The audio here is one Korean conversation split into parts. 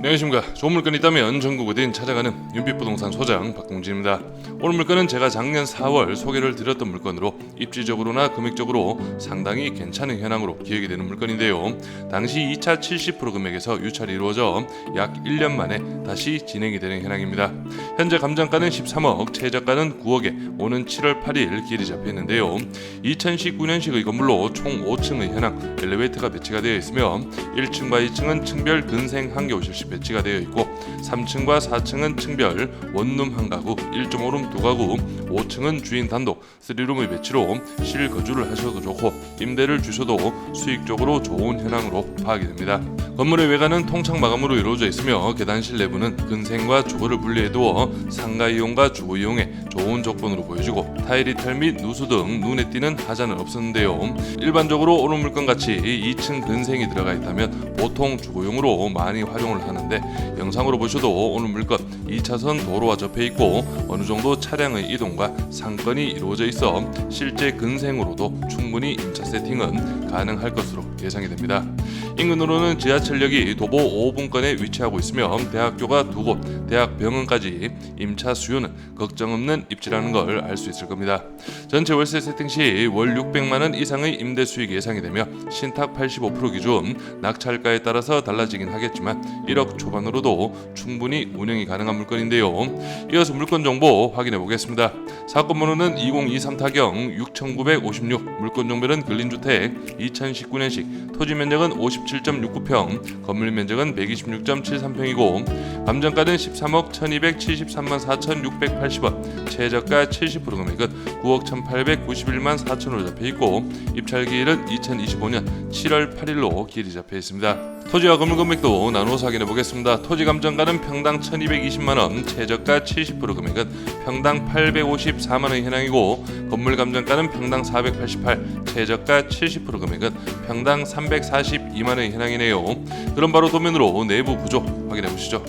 안녕하십니까. 좋은 물건이 있다면 전국 어디든 찾아가는 윤빛부동산 소장 박동진입니다. 오늘 물건은 제가 작년 4월 soge를 드렸던 물건으로 입지적으로나 금액적으로 상당히 괜찮은 현황으로 기획이 되는 물건인데요. 당시 2차 70% 금액에서 유찰이 이루어져 약 1년 만에 다시 진행이 되는 현황입니다. 현재 감정가는 13억, 최저가는 9억에 오는 7월 8일 기일이 잡혀있는데요. 2019년식의 건물로 총 5층의 현황 엘리베이터가 배치가 되어 있으며 1층과 2층은 층별 근생 한 개 오실씩 배치가 되어 있고 3층과 4층은 층별 원룸 한 가구, 1.5룸 두 가구, 5층은 주인 단독 3룸의 배치로 실거주를 하셔도 좋고 임대를 주셔도 수익적으로 좋은 현황으로 파악이 됩니다. 건물의 외관은 통창 마감으로 이루어져 있으며 계단실 내부는 근생과 주거를 분리해 두어 상가 이용과 주거 이용에 좋은 조건으로 보여지고 타일 이탈 및 누수 등 눈에 띄는 하자는 없었는데요. 일반적으로 오른 물건같이 2층 근생이 들어가 있다면 보통 주거용으로 많이 활용을 하는데 영상으로 보셔도 오늘 물건 2차선 도로와 접해 있고 어느 정도 차량의 이동과 상권이 이루어져 있어 실제 근생으로도 충분히 임차 세팅은 가능할 것으로 예상이 됩니다. 인근으로는 지하철역이 도보 5분권에 위치하고 있으며 대학교가 2곳, 대학병원까지 임차 수요는 걱정 없는 입지라는 걸 알 수 있을 겁니다. 전체 월세 세팅 시 월 600만 원 이상의 임대 수익이 예상이 되며 신탁 85% 기준 낙찰가에 따라서 달라지긴 하겠지만 1억 초반으로도 충분히 운영이 가능한 물건인데요. 이어서 물건 정보 확인해 보겠습니다. 사건 번호는 2023 타경 6956, 물건 종별은 근린주택, 2019년식, 토지 면적은 57.69평, 건물 면적은 126.73평이고 감정가는 13억 1273만 4,680원, 최저가 70% 금액은 9억 1891만 4천원으로 잡혀있고 입찰기일은 2025년 7월 8일로 기일이 잡혀있습니다. 토지와 건물 금액도 나누어서 확인해 보겠습니다. 토지 감정가는 평당 1220만원, 최저가 70% 금액은 평당 854만원의 현황이고 건물 감정가는 평당 488, 최저가 70% 금액은 평당 342만원의 현황이네요. 그럼 바로 도면으로 내부 구조 확인해 보시죠.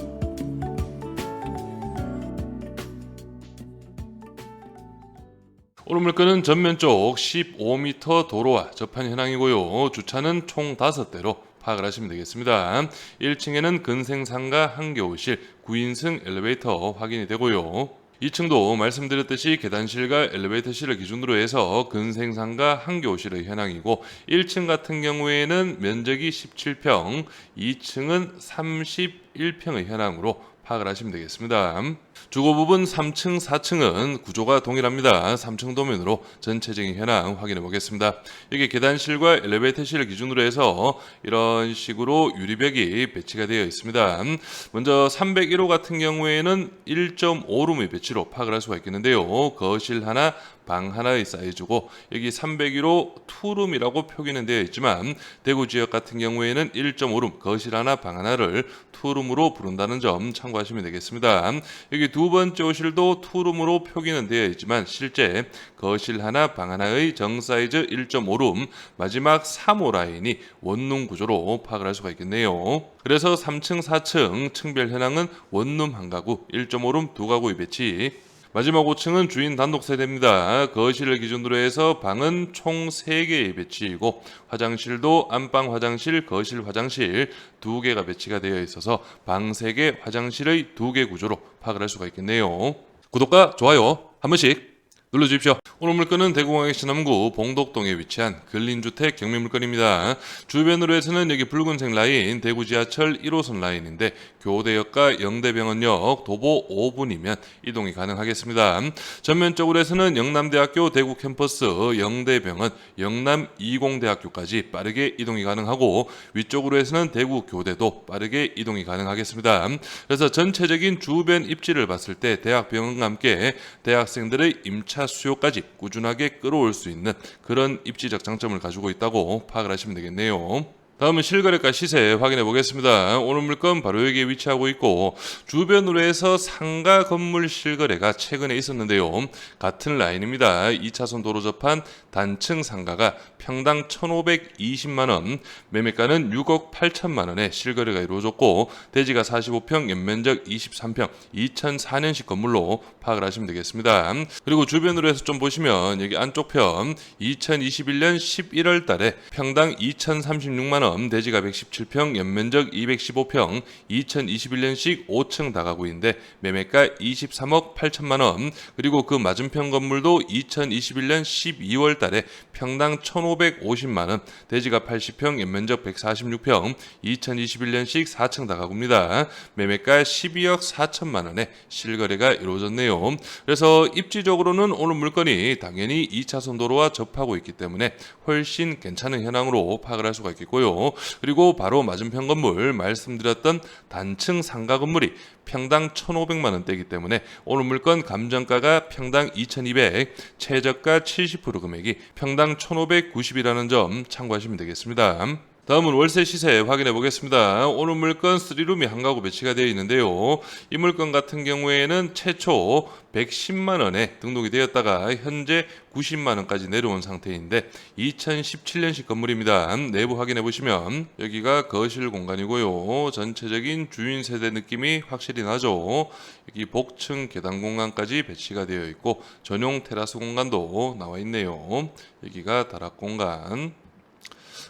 오른 물건은 전면 쪽 15m 도로와 접한 현황이고요. 주차는 총 5대로 파악을 하시면 되겠습니다. 1층에는 근생상가 1개-호실 9인승 엘리베이터 확인이 되고요. 2층도 말씀드렸듯이 계단실과 엘리베이터실을 기준으로 해서 근생상가 1개-호실의 현황이고 1층 같은 경우에는 면적이 17평, 2층은 31평의 현황으로 파악을 하시면 되겠습니다. 주거 부분 3층, 4층은 구조가 동일합니다. 3층 도면으로 전체적인 현황 확인해 보겠습니다. 여기 계단실과 엘리베이터실을 기준으로 해서 이런 식으로 유리벽이 배치가 되어 있습니다. 먼저 301호 같은 경우에는 1.5룸의 배치로 파악을 할 수가 있겠는데요. 거실 하나, 방 하나의 사이즈고 여기 301호 투룸이라고 표기는 되어 있지만 대구 지역 같은 경우에는 1.5룸 거실 하나 방 하나를 투룸으로 부른다는 점 참고하시면 되겠습니다. 여기 두 번째 호실도 투룸으로 표기는 되어 있지만 실제 거실 하나 방 하나의 정사이즈 1.5룸 마지막 3호 라인이 원룸 구조로 파악을 할 수가 있겠네요. 그래서 3층 4층 층별 현황은 원룸 한 가구 1.5룸 두 가구의 배치, 마지막 5층은 주인 단독 세대입니다. 거실을 기준으로 해서 방은 총 3개의 배치이고 화장실도 안방 화장실, 거실 화장실 2개가 배치가 되어 있어서 방 3개, 화장실의 2개 구조로 파악을 할 수가 있겠네요. 구독과 좋아요 한 번씩 눌러주십시오. 오늘 물건은 대구광역시 남구 봉덕동에 위치한 근린주택 경매물건입니다. 주변으로 해서는 여기 붉은색 라인 대구 지하철 1호선 라인인데 교대역과 영대병원역 도보 5분이면 이동이 가능하겠습니다. 전면적으로 해서는 영남대학교 대구 캠퍼스, 영대병원, 영남 20대학교까지 빠르게 이동이 가능하고 위쪽으로 해서는 대구 교대도 빠르게 이동이 가능하겠습니다. 그래서 전체적인 주변 입지를 봤을 때 대학병원과 함께 대학생들의 임차 수요까지 꾸준하게 끌어올 수 있는 그런 입지적 장점을 가지고 있다고 파악을 하시면 되겠네요. 다음은 실거래가 시세 확인해 보겠습니다. 오늘 물건 바로 여기에 위치하고 있고 주변으로 해서 상가 건물 실거래가 최근에 있었는데요. 같은 라인입니다. 2차선 도로 접한 단층 상가가 평당 1,520만원, 매매가는 6억 8천만원에 실거래가 이루어졌고 대지가 45평, 연면적 23평, 2004년식 건물로 파악을 하시면 되겠습니다. 그리고 주변으로 해서 좀 보시면 여기 안쪽 편 2021년 11월 달에 평당 2,036만원 보시면 대지가 117평, 연면적 215평, 2021년식 5층 다가구인데 매매가 23억 8천만 원. 그리고 그 맞은편 건물도 2021년 12월 달에 평당 1,550만 원, 대지가 80평, 연면적 146평, 2021년식 4층 다가구입니다. 매매가 12억 4천만 원에 실거래가 이루어졌네요. 그래서 입지적으로는 오늘 물건이 당연히 2차선 도로와 접하고 있기 때문에 훨씬 괜찮은 현황으로 파악을 할 수가 있겠고요. 그리고 바로 맞은편 건물 말씀드렸던 단층 상가 건물이 평당 1,500만 원대이기 때문에 오늘 물건 감정가가 평당 2,200, 최저가 70% 금액이 평당 1,590이라는 점 참고하시면 되겠습니다. 다음은 월세 시세 확인해 보겠습니다. 오늘 물건 3룸이 한 가구 배치가 되어 있는데요. 이 물건 같은 경우에는 최초 110만 원에 등록이 되었다가 현재 90만 원까지 내려온 상태인데 2017년식 건물입니다. 내부 확인해 보시면 여기가 거실 공간이고요. 전체적인 주인 세대 느낌이 확실히 나죠. 여기 복층 계단 공간까지 배치가 되어 있고 전용 테라스 공간도 나와 있네요. 여기가 다락 공간.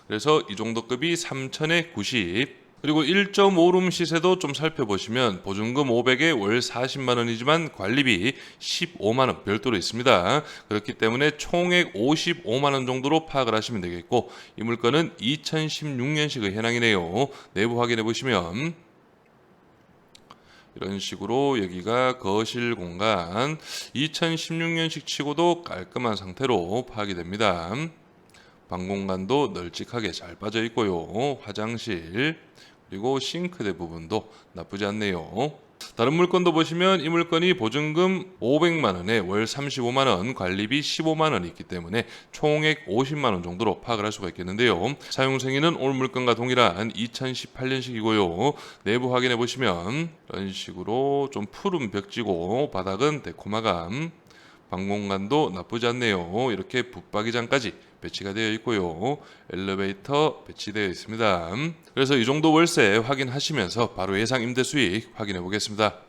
그래서 이 정도 급이 3,000에 90. 그리고 1.5룸 시세도 좀 살펴보시면 보증금 500에 월 40만 원이지만 관리비 15만 원 별도로 있습니다. 그렇기 때문에 총액 55만 원 정도로 파악을 하시면 되겠고 이 물건은 2016년식의 현황이네요. 내부 확인해 보시면 이런 식으로 여기가 거실 공간 2016년식 치고도 깔끔한 상태로 파악이 됩니다. 방 공간도 널찍하게 잘 빠져 있고요. 화장실 그리고 싱크대 부분도 나쁘지 않네요. 다른 물건도 보시면 이 물건이 보증금 500만 원에 월 35만 원, 관리비 15만 원이 있기 때문에 총액 50만 원 정도로 파악을 할 수가 있겠는데요. 사용 생일은 오늘 물건과 동일한 2018년식이고요. 내부 확인해 보시면 이런 식으로 좀 푸른 벽지고 바닥은 데코마감, 방 공간도 나쁘지 않네요. 이렇게 붙박이장까지 배치가 되어 있고요. 엘리베이터 배치되어 있습니다. 그래서 이 정도 월세 확인하시면서 바로 예상 임대 수익 확인해 보겠습니다.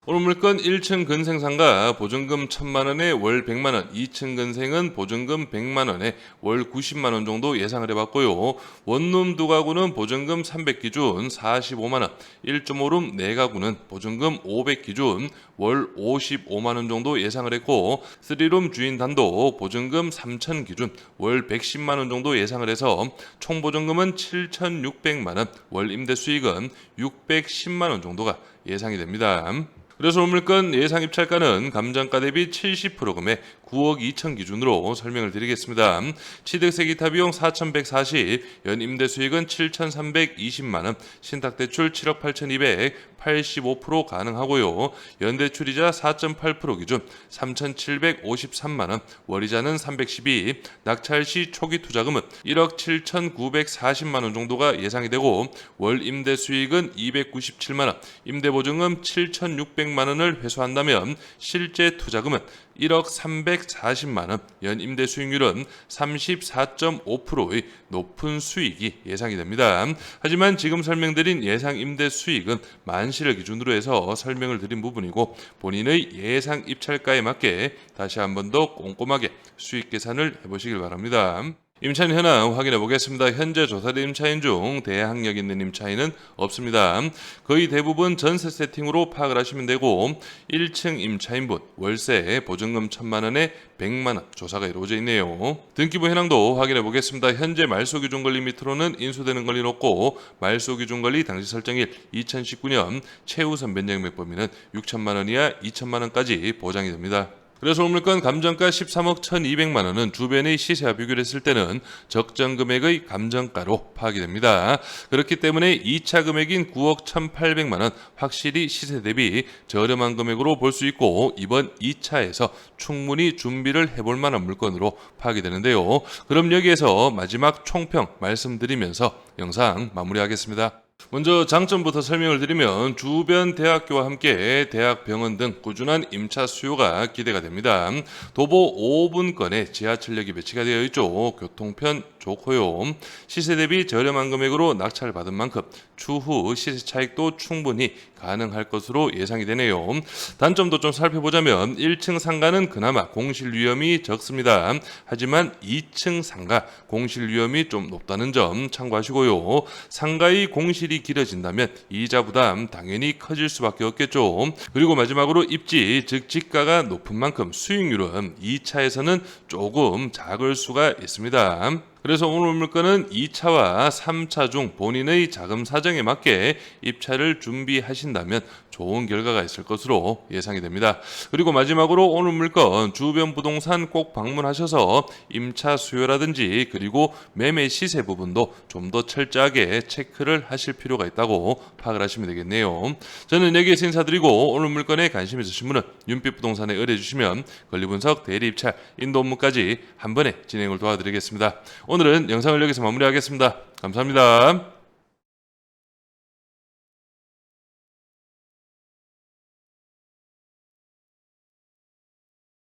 오늘 물건 1층 근생상가 보증금 1,000만 원에 월 100만 원, 2층 근생은 보증금 100만 원에 월 90만 원 정도 예상을 해봤고요. 원룸 2가구는 보증금 300 기준 45만 원, 1.5룸 4가구는 보증금 500 기준 월 55만 원 정도 예상을 했고 3룸 주인 단독 보증금 3,000 기준 월 110만 원 정도 예상을 해서 총 보증금은 7,600만 원, 월 임대 수익은 610만 원 정도가 예상이 됩니다. 그래서 오늘 물건 예상 입찰가는 감정가 대비 70% 금액 9억 2천 기준으로 설명을 드리겠습니다. 취득세 기타 비용 4,140, 연 임대 수익은 7,320만 원, 신탁 대출 7억 8,200, 85% 가능하고요. 연대출이자 4.8% 기준 3,753만 원, 월이자는 312, 낙찰 시 초기 투자금은 1억 7,940만 원 정도가 예상이 되고 월 임대 수익은 297만 원, 임대 보증금 7,600만 원을 회수한다면 실제 투자금은 1억 340만 원, 연 임대 수익률은 34.5%의 높은 수익이 예상이 됩니다. 하지만 지금 설명드린 예상 임대 수익은 만시를 기준으로 해서 설명을 드린 부분이고 본인의 예상 입찰가에 맞게 다시 한 번 더 꼼꼼하게 수익 계산을 해보시길 바랍니다. 임차인 현황 확인해 보겠습니다. 현재 조사된 임차인 중 대항력 있는 임차인은 없습니다. 거의 대부분 전세 세팅으로 파악을 하시면 되고 1층 임차인분 월세 보증금 1,000만 원에 100만 원 조사가 이루어져 있네요. 등기부 현황도 확인해 보겠습니다. 현재 말소기준 권리 밑으로는 인수되는 권리는 없고 말소기준 권리 당시 설정일 2019년 최우선 변경액 범위는 6천만 원 이하 2천만 원까지 보장이 됩니다. 그래서 오늘 물건 감정가 13억 1,200만 원은 주변의 시세와 비교를 했을 때는 적정 금액의 감정가로 파악이 됩니다. 그렇기 때문에 2차 금액인 9억 1,800만 원 확실히 시세 대비 저렴한 금액으로 볼 수 있고 이번 2차에서 충분히 준비를 해볼 만한 물건으로 파악이 되는데요. 그럼 여기에서 마지막 총평 말씀드리면서 영상 마무리하겠습니다. 먼저 장점부터 설명을 드리면 주변 대학교와 함께 대학, 병원 등 꾸준한 임차 수요가 기대가 됩니다. 도보 5분권에 지하철역이 배치가 되어 있죠. 교통편 좋고요. 시세 대비 저렴한 금액으로 낙찰을 받은 만큼 추후 시세 차익도 충분히 가능할 것으로 예상이 되네요. 단점도 좀 살펴보자면 1층 상가는 그나마 공실 위험이 적습니다. 하지만 2층 상가 공실 위험이 좀 높다는 점 참고하시고요. 상가의 공실이 길어진다면 이자 부담 당연히 커질 수밖에 없겠죠. 그리고 마지막으로 입지 즉 지가가 높은 만큼 수익률은 2차에서는 조금 작을 수가 있습니다. 그래서 오늘 물건은 2차와 3차 중 본인의 자금 사정에 맞게 입차를 준비하신다면 좋은 결과가 있을 것으로 예상이 됩니다. 그리고 마지막으로 오늘 물건 주변 부동산 꼭 방문하셔서 임차 수요라든지 그리고 매매 시세 부분도 좀 더 철저하게 체크를 하실 필요가 있다고 파악을 하시면 되겠네요. 저는 여기에서 인사드리고 오늘 물건에 관심 있으신 분은 윤빛 부동산에 의뢰해 주시면 권리분석, 대리 입찰, 인도 업무까지 한 번에 진행을 도와드리겠습니다. 오늘은 영상을 여기서 마무리하겠습니다. 감사합니다.